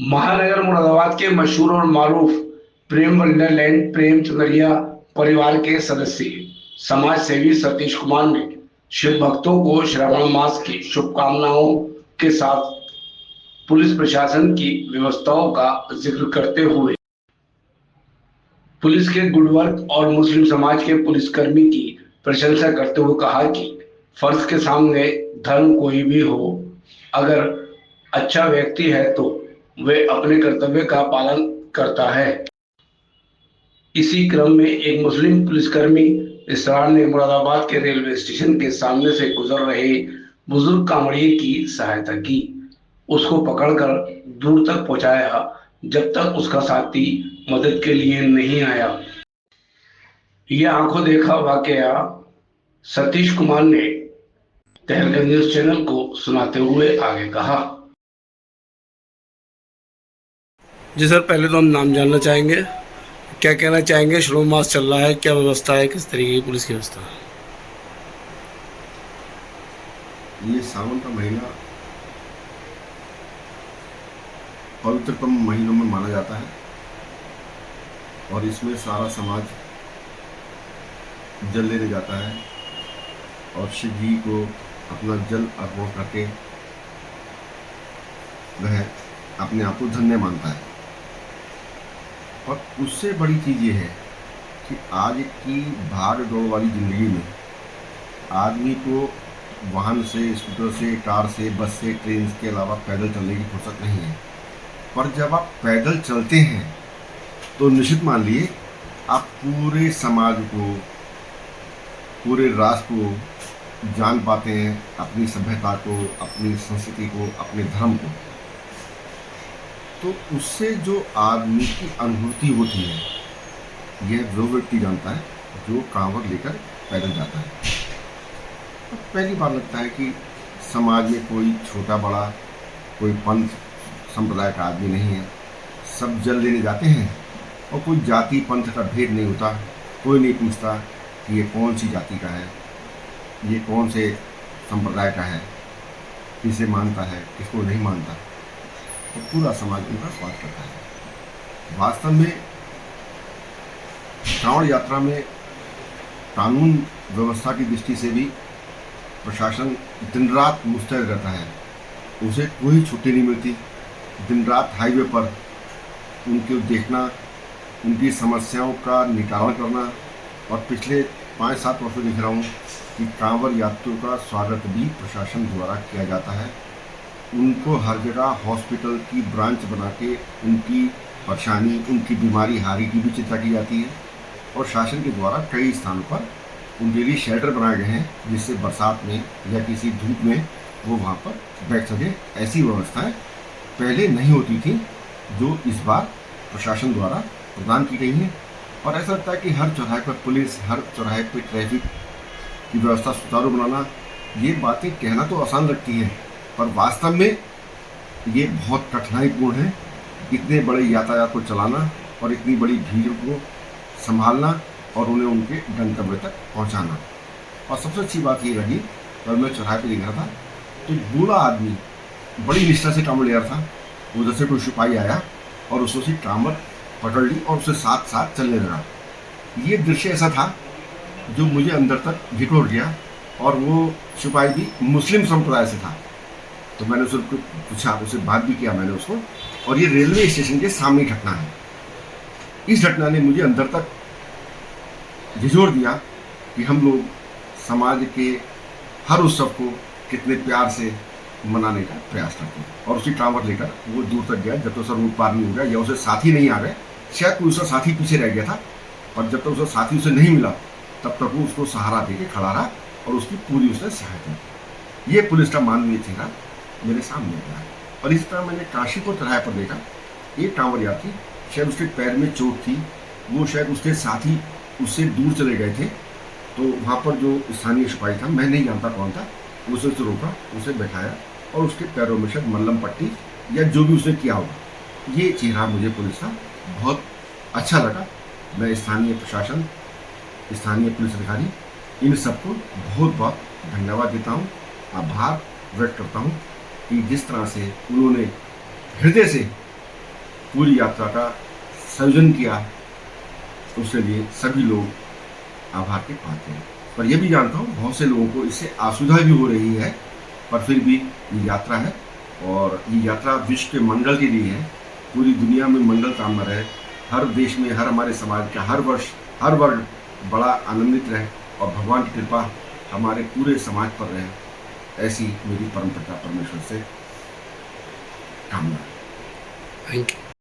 महानगर मुरादाबाद के मशहूर और मारूफ प्रेम वंडरलैंड प्रेम चुनरिया परिवार के सदस्य समाज सेवी सतीश कुमार ने शिव भक्तों को श्रावण मास की शुभकामनाओं के साथ पुलिस प्रशासन की व्यवस्थाओं का जिक्र करते हुए पुलिस के गुड वर्क और मुस्लिम समाज के पुलिसकर्मी की प्रशंसा करते हुए कहा कि फर्ज के सामने धर्म कोई भी हो, अगर अच्छा व्यक्ति है तो वे अपने कर्तव्य का पालन करता है। इसी क्रम में एक मुस्लिम पुलिसकर्मी इसरार ने मुरादाबाद के रेलवे स्टेशन के सामने से गुजर रहे बुजुर्ग कांवड़िए की सहायता की, उसको पकड़कर दूर तक पहुंचाया जब तक उसका साथी मदद के लिए नहीं आया। यह आंखों देखा वाकया सतीश कुमार ने तहलका न्यूज चैनल को सुनाते हुए आगे कहा। जी सर, पहले तो हम नाम जानना चाहेंगे, क्या कहना चाहेंगे? श्रावण मास चल रहा है, क्या व्यवस्था है, किस तरीके की पुलिस की व्यवस्था? ये सावन का महीना पवित्रतम महीनों में माना जाता है और इसमें सारा समाज जल लेने जाता है और शिव जी को अपना जल अर्पण करके वह अपने आप को धन्य मानता है। और उससे बड़ी चीज़ ये है कि आज की भाग दौड़ वाली ज़िंदगी में आदमी को वाहन से, स्कूटर से, कार से, बस से, ट्रेन के अलावा पैदल चलने की फुर्सत नहीं है। पर जब आप पैदल चलते हैं तो निश्चित मान लिए आप पूरे समाज को, पूरे राष्ट्र को जान पाते हैं, अपनी सभ्यता को, अपनी संस्कृति को, अपने धर्म को। तो उससे जो आदमी की अनुभूति होती है, यह वो व्यक्ति जानता है जो कांवड़ लेकर पैदल जाता है। तो पहली बार लगता है कि समाज में कोई छोटा बड़ा, कोई पंथ संप्रदाय का आदमी नहीं है, सब जल लेने जाते हैं और कोई जाति पंथ का भेद नहीं होता। कोई नहीं पूछता कि ये कौन सी जाति का है, ये कौन से संप्रदाय का है, किसे मानता है, किसको नहीं मानता। तो पूरा समाज उनका स्वागत करता है। वास्तव में कांवड़ यात्रा में कानून व्यवस्था की दृष्टि से भी प्रशासन दिन रात मुस्तैद रहता है, उसे कोई छुट्टी नहीं मिलती। दिन रात हाईवे पर उनको देखना, उनकी समस्याओं का निवारण करना। और पिछले 5-7 वर्षों देख रहा हूँ कि कांवड़ यात्रियों का स्वागत भी प्रशासन द्वारा किया जाता है। उनको हर जगह हॉस्पिटल की ब्रांच बना के उनकी परेशानी, उनकी बीमारी हारी की भी चिंता की जाती है। और शासन के द्वारा कई स्थानों पर उनके लिए शेल्टर बनाए गए हैं, जिससे बरसात में या किसी धूप में वो वहाँ पर बैठ सके। ऐसी व्यवस्थाएं पहले नहीं होती थी, जो इस बार प्रशासन द्वारा प्रदान की गई हैं। और ऐसा लगता है कि हर चौराहे पर पुलिस, हर चौराहे पर ट्रैफिक की व्यवस्था सुचारू बनाना, ये बातें कहना तो आसान लगती है, पर वास्तव में ये बहुत कठिनाईपूर्ण है। इतने बड़े यातायात को चलाना और इतनी बड़ी भीड़ को संभालना और उन्हें उनके गंतव्य तक पहुंचाना। और सबसे अच्छी बात ये लगी, जब मैं चौराहे पर देख रहा था तो बूढ़ा आदमी बड़ी निष्ठा से कांवड़ ले रहा था। उधर से कोई सिपाही आया और उसने कांवड़ पकड़ ली और उससे साथ साथ चलने लगा। ये दृश्य ऐसा था जो मुझे अंदर तक झिकोड़ गया। और वो सिपाही भी मुस्लिम संप्रदाय से था। तो मैंने उससे पूछा, उससे बात भी किया मैंने उसको। और ये रेलवे स्टेशन के सामने घटना है। इस घटना ने मुझे अंदर तक झिझोड़ दिया कि हम लोग समाज के हर उत्सव को कितने प्यार से मनाने का प्रयास करते हैं। और उसी कांवड़ लेकर वो दूर तक गया जब तक उसका रूट पार नहीं हो गया या उसे साथी नहीं आ गए। शायद कोई उसका साथी पीछे रह गया था, और जब तक उसका साथी उसे नहीं मिला तब तक वो उसको सहारा देके खड़ा रहा और उसकी पूरी उसने सहायता की। ये पुलिस का मानवीय चेहरा मेरे सामने आया। और इस तरह मैंने काशीपुर चौराहे पर देखा, एक कांवड़ यात्री, शायद उसके पैर में चोट थी, वो शायद उसके साथी उससे दूर चले गए थे। तो वहाँ पर जो स्थानीय सिपाही था, मैं नहीं जानता कौन था, उसे रोका, उसे बैठाया और उसके पैरों में शायद मल्लम पट्टी या जो भी उसने किया होगा। ये चेहरा मुझे पुलिस का बहुत अच्छा लगा। मैं स्थानीय प्रशासन, स्थानीय पुलिस अधिकारी, इन सबको बहुत बहुत धन्यवाद देता हूँ, आभार व्यक्त करता हूँ कि जिस तरह से उन्होंने हृदय से पूरी यात्रा का संयोजन किया, उसके लिए सभी लोग आभार के पात्र हैं। पर यह भी जानता हूँ बहुत से लोगों को इससे असुविधा भी हो रही है, पर फिर भी ये यात्रा है और ये यात्रा विश्व के मंगल के लिए है। पूरी दुनिया में मंगल कामना रहे, हर देश में, हर हमारे समाज का हर वर्ग बड़ा आनंदित रहे और भगवान की कृपा हमारे पूरे समाज पर रहे, ऐसी मेरी परम पिता परमेश्वर से कामना है। Thank you.